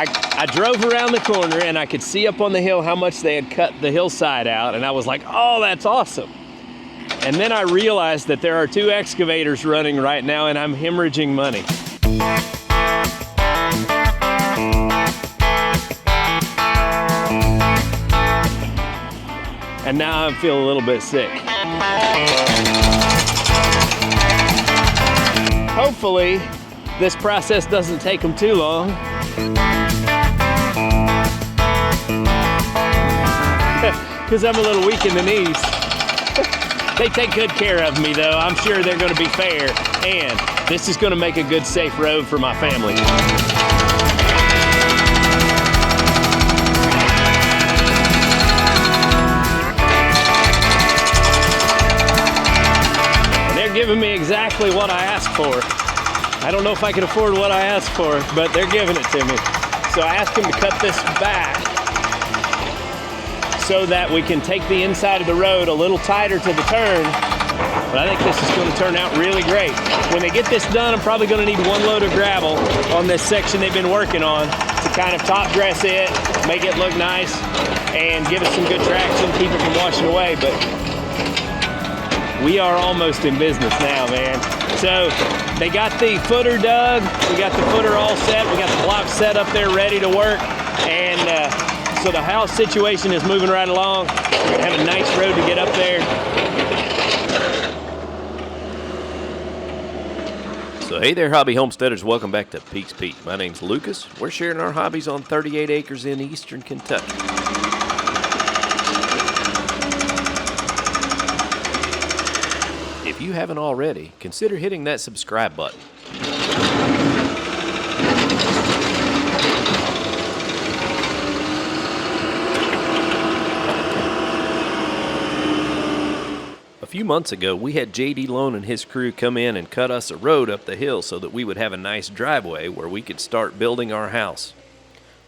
I drove around the corner and I could see up on the hill how much they had cut the hillside out, and I was like, oh, that's awesome. And then I realized that there are 2 excavators running right now and I'm hemorrhaging money. And now I feel a little bit sick. Hopefully, this process doesn't take them too long. Because I'm a little weak in the knees. They take good care of me though. I'm sure they're gonna be fair. And this is gonna make a good, safe road for my family. And they're giving me exactly what I asked for. I don't know if I can afford what I asked for, but they're giving it to me. So I asked them to cut this back so that we can take the inside of the road a little tighter to the turn. But I think this is gonna turn out really great. When they get this done, I'm probably gonna need 1 load of gravel on this section they've been working on to kind of top dress it, make it look nice, and give us some good traction, keep it from washing away. But we are almost in business now, man. So they got the footer dug, we got the footer all set, we got the blocks set up there ready to work, and so the house situation is moving right along. We're gonna have a nice road to get up there. So hey there, hobby homesteaders, welcome back to Peak's Peak. My name's Lucas. We're sharing our hobbies on 38 acres in eastern Kentucky. If you haven't already, consider hitting that subscribe button. A few months ago, we had JD Lone and his crew come in and cut us a road up the hill so that we would have a nice driveway where we could start building our house.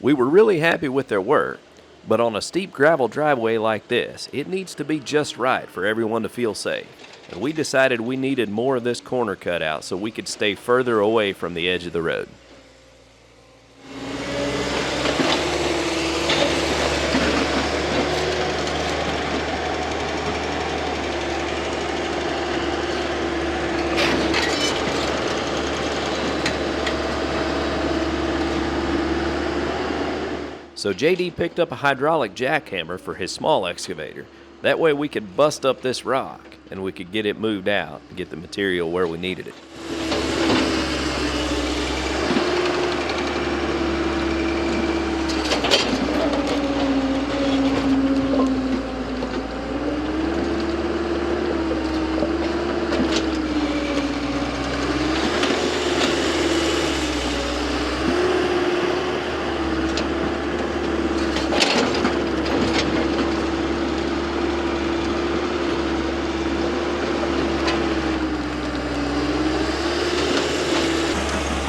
We were really happy with their work, but on a steep gravel driveway like this, it needs to be just right for everyone to feel safe. And we decided we needed more of this corner cut out so we could stay further away from the edge of the road. So JD picked up a hydraulic jackhammer for his small excavator. That way we could bust up this rock and we could get it moved out and get the material where we needed it.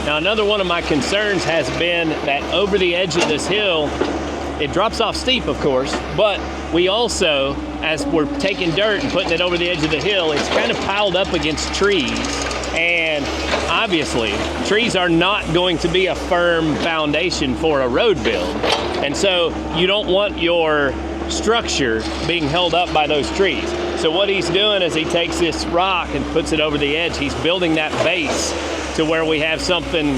Now, another one of my concerns has been that over the edge of this hill, it drops off steep, of course, but we also, as we're taking dirt and putting it over the edge of the hill, it's kind of piled up against trees. And obviously, trees are not going to be a firm foundation for a road build. And so you don't want your structure being held up by those trees. So what he's doing is he takes this rock and puts it over the edge. He's building that base to where we have something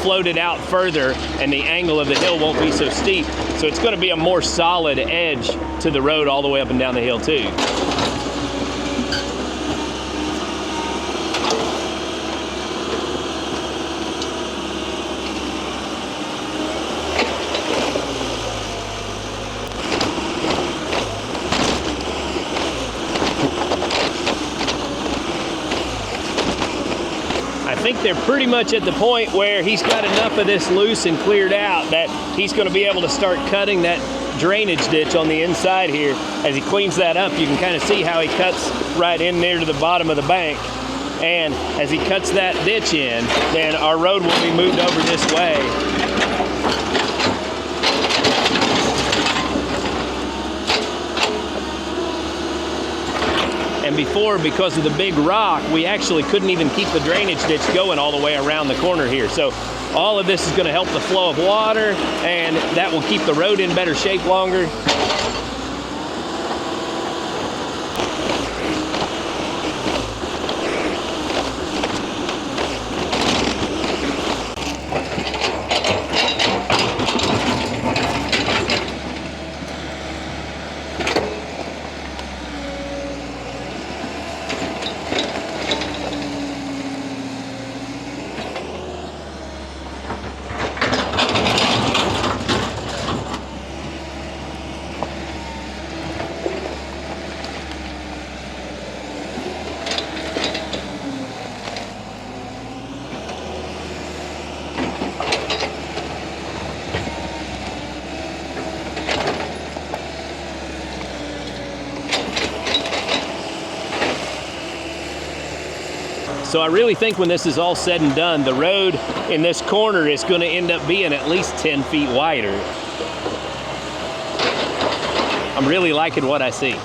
floated out further and the angle of the hill won't be so steep. So it's going to be a more solid edge to the road all the way up and down the hill too. I think they're pretty much at the point where he's got enough of this loose and cleared out that he's going to be able to start cutting that drainage ditch on the inside here. As he cleans that up, you can kind of see how he cuts right in there to the bottom of the bank. And as he cuts that ditch in, then our road will be moved over this way. And before, because of the big rock, we actually couldn't even keep the drainage ditch going all the way around the corner here. So All of this is gonna help the flow of water, and that will keep the road in better shape longer. So I really think when this is all said and done, the road in this corner is going to end up being at least 10 feet wider. I'm really liking what I see.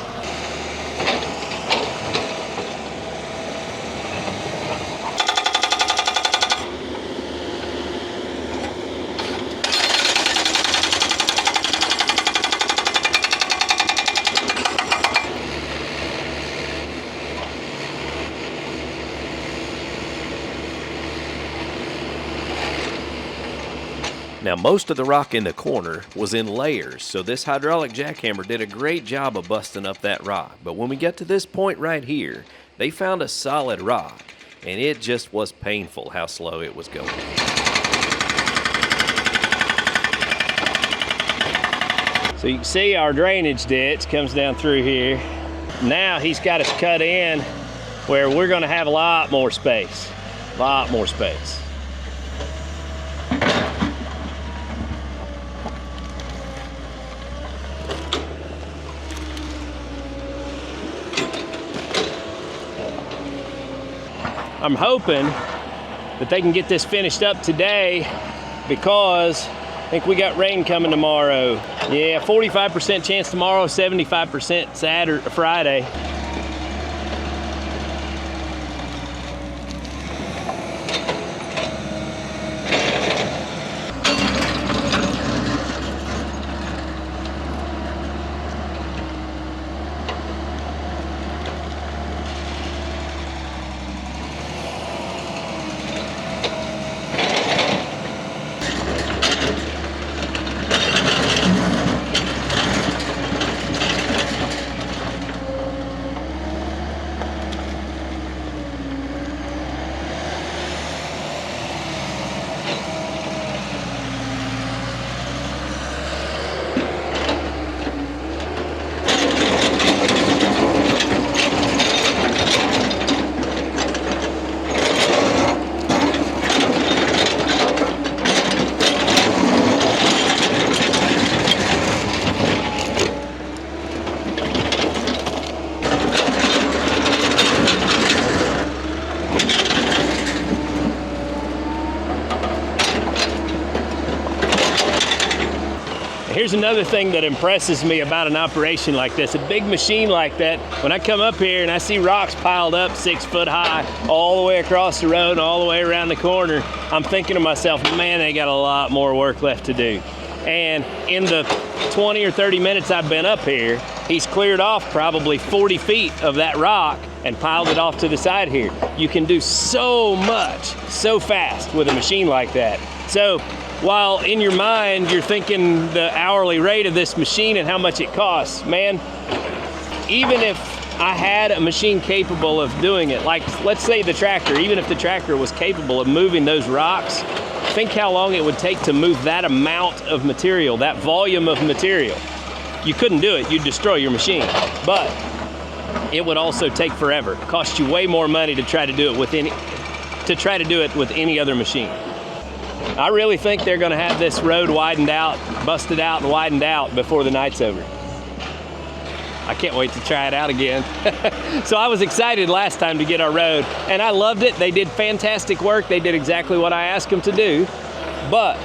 Now, most of the rock in the corner was in layers, so this hydraulic jackhammer did a great job of busting up that rock. But when we get to this point right here, they found a solid rock, and it just was painful how slow it was going. So you can see our drainage ditch comes down through here. Now he's got us cut in where we're gonna have a lot more space. A lot more space. I'm hoping that they can get this finished up today because I think we got rain coming tomorrow. Yeah, 45% chance tomorrow, 75% Saturday, Friday. Here's another thing that impresses me about an operation like this. A big machine like that, when I come up here and I see rocks piled up 6 foot high all the way across the road and all the way around the corner, I'm thinking to myself, man, they got a lot more work left to do. And in the 20 or 30 minutes I've been up here, he's cleared off probably 40 feet of that rock and piled it off to the side here. You can do so much, so fast with a machine like that. So while in your mind you're thinking the hourly rate of this machine and how much it costs, man, even if I had a machine capable of doing it, like let's say the tractor, even if the tractor was capable of moving those rocks, think how long it would take to move that amount of material, that volume of material. You couldn't do it, you'd destroy your machine. But it would also take forever. Cost you way more money to try to do it with any other machine. I really think they're gonna have this road widened out, busted out and widened out before the night's over. I can't wait to try it out again. So I was excited last time to get our road, and I loved it. They did fantastic work. They did exactly what I asked them to do. But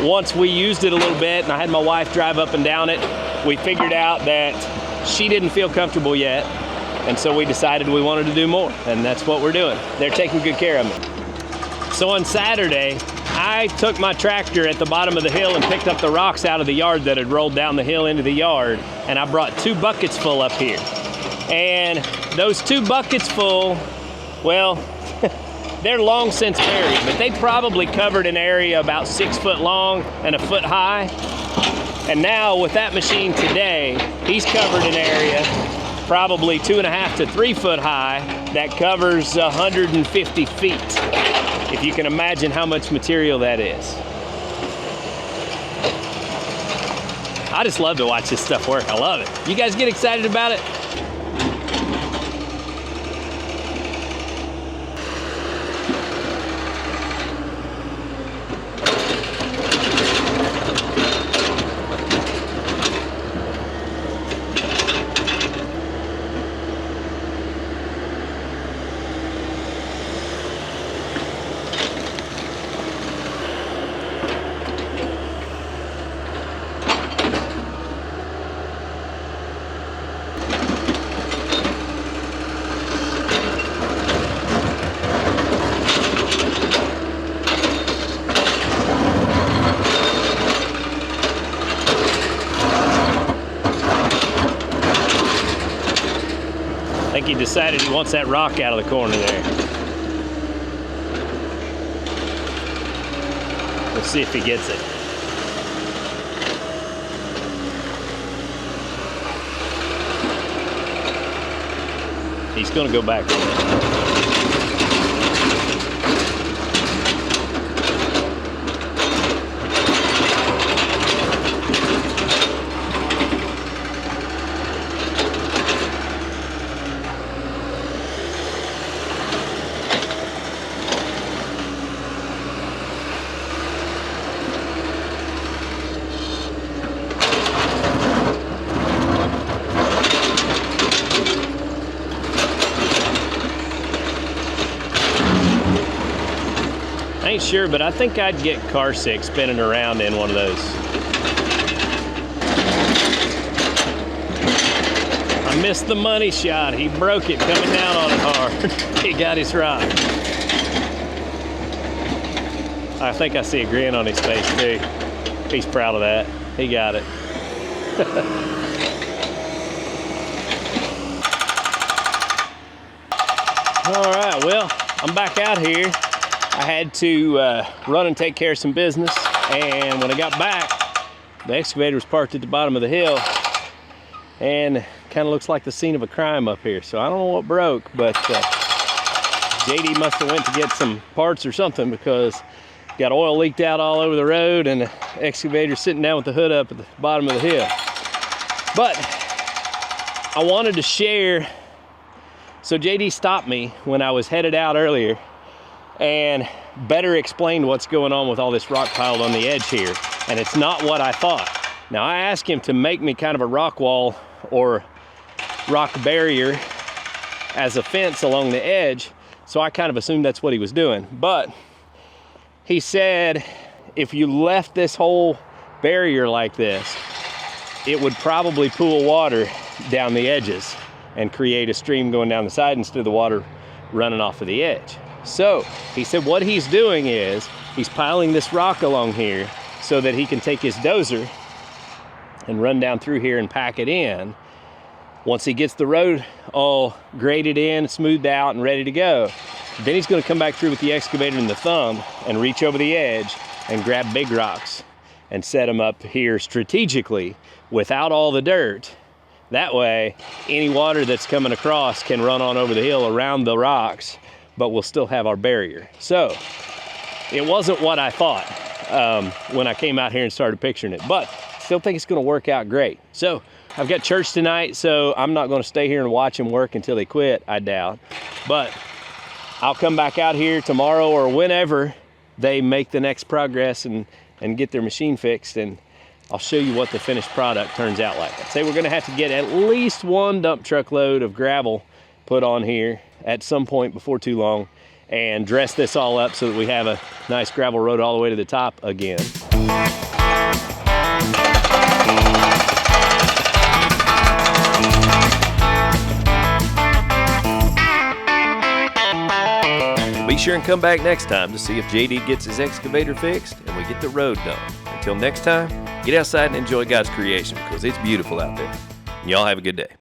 once we used it a little bit, and I had my wife drive up and down it, we figured out that she didn't feel comfortable yet, and so we decided we wanted to do more, and that's what we're doing. They're taking good care of me. So on Saturday, I took my tractor at the bottom of the hill and picked up the rocks out of the yard that had rolled down the hill into the yard, and I brought 2 buckets full up here. And those 2 buckets full, well, they're long since buried, but they probably covered an area about 6 foot long and 1 foot high. And now with that machine today, he's covered an area probably 2.5 to 3 foot high that covers 150 feet. If you can imagine how much material that is. I just love to watch this stuff work. I love it. You guys get excited about it? I think he decided he wants that rock out of the corner there. We'll see if he gets it. He's gonna go back for it. I ain't sure, but I think I'd get car sick spinning around in one of those. I missed the money shot. He broke it coming down on it hard. He got his rock. I think I see a grin on his face too. He's proud of that. He got it. All right, well, I'm back out here. I had to run and take care of some business, and when I got back, the excavator was parked at the bottom of the hill, and kind of looks like the scene of a crime up here. So I don't know what broke, but JD must have went to get some parts or something, because got oil leaked out all over the road, and the excavator sitting down with the hood up at the bottom of the hill. But I wanted to share. So JD stopped me when I was headed out earlier and better explained what's going on with all this rock piled on the edge here. And it's not what I thought. Now I asked him to make me kind of a rock wall or rock barrier as a fence along the edge. So I kind of assumed that's what he was doing. But he said if you left this whole barrier like this, it would probably pool water down the edges and create a stream going down the side instead of the water running off of the edge. So he said what he's doing is he's piling this rock along here so that he can take his dozer and run down through here and pack it in. Once he gets the road all graded in, smoothed out, and ready to go, then he's going to come back through with the excavator and the thumb and reach over the edge and grab big rocks and set them up here strategically without all the dirt. That way, any water that's coming across can run on over the hill around the rocks, but we'll still have our barrier. So it wasn't what I thought when I came out here and started picturing it, but still think it's going to work out great. So I've got church tonight, so I'm not going to stay here and watch them work until they quit, I doubt. But I'll come back out here tomorrow or whenever they make the next progress and get their machine fixed, and I'll show you what the finished product turns out like. I'd say we're going to have to get at least one dump truck load of gravel put on here at some point before too long and dress this all up so that we have a nice gravel road all the way to the top again. Be sure and come back next time to see if JD gets his excavator fixed and we get the road done. Until next time, get outside and enjoy God's creation because it's beautiful out there. Y'all have a good day.